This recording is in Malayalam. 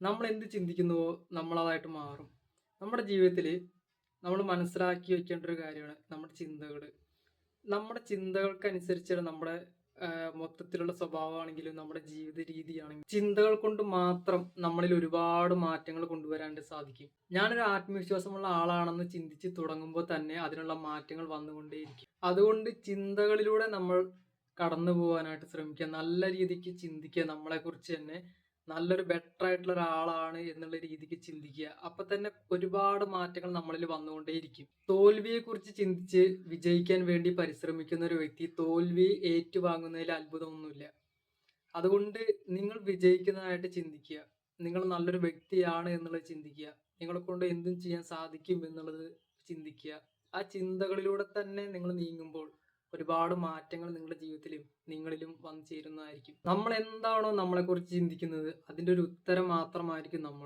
നമ്മൾ എന്ത് ചിന്തിക്കുന്നുവോ നമ്മളതായിട്ട് മാറും. നമ്മുടെ ജീവിതത്തിൽ നമ്മൾ മനസ്സിലാക്കി വെക്കേണ്ട ഒരു കാര്യമാണ് നമ്മുടെ ചിന്തകൾ. നമ്മുടെ ചിന്തകൾക്കനുസരിച്ചാണ് നമ്മുടെ മൊത്തത്തിലുള്ള സ്വഭാവമാണെങ്കിലും നമ്മുടെ ജീവിത രീതിയാണെങ്കിലും ചിന്തകൾ കൊണ്ട് മാത്രം നമ്മളിൽ ഒരുപാട് മാറ്റങ്ങൾ കൊണ്ടുവരാണ്ട് സാധിക്കും. ഞാനൊരു ആത്മവിശ്വാസമുള്ള ആളാണെന്ന് ചിന്തിച്ച് തുടങ്ങുമ്പോൾ തന്നെ അതിനുള്ള മാറ്റങ്ങൾ വന്നുകൊണ്ടേയിരിക്കും. അതുകൊണ്ട് ചിന്തകളിലൂടെ നമ്മൾ കടന്നു പോകാനായിട്ട് ശ്രമിക്കുക. നല്ല രീതിക്ക് ചിന്തിക്കുക. നമ്മളെക്കുറിച്ച് തന്നെ നല്ലൊരു ബെറ്റർ ആയിട്ടുള്ള ഒരാളാണ് എന്നുള്ള രീതിക്ക് ചിന്തിക്കുക. അപ്പൊ തന്നെ ഒരുപാട് മാറ്റങ്ങൾ നമ്മളിൽ വന്നുകൊണ്ടേയിരിക്കും. തോൽവിയെ കുറിച്ച് ചിന്തിച്ച് വിജയിക്കാൻ വേണ്ടി പരിശ്രമിക്കുന്ന ഒരു വ്യക്തി തോൽവി ഏറ്റുവാങ്ങുന്നതിൽ അത്ഭുതമൊന്നുമില്ല. അതുകൊണ്ട് നിങ്ങൾ വിജയിക്കുന്നതായിട്ട് ചിന്തിക്കുക. നിങ്ങൾ നല്ലൊരു വ്യക്തിയാണ് എന്നുള്ളത് ചിന്തിക്കുക. നിങ്ങളെ കൊണ്ട് എന്തും ചെയ്യാൻ സാധിക്കും എന്നുള്ളത് ചിന്തിക്കുക. ആ ചിന്തകളിലൂടെ തന്നെ നിങ്ങൾ നീങ്ങുമ്പോൾ ഒരുപാട് മാറ്റങ്ങൾ നിങ്ങളുടെ ജീവിതത്തിലും നിങ്ങളിലും വന്നു ചേരുന്നതായിരിക്കും. നമ്മൾ എന്താണോ നമ്മളെക്കുറിച്ച് ചിന്തിക്കുന്നത് അതിന്റെ ഒരു ഉത്തരം മാത്രമായിരിക്കും നമ്മൾ.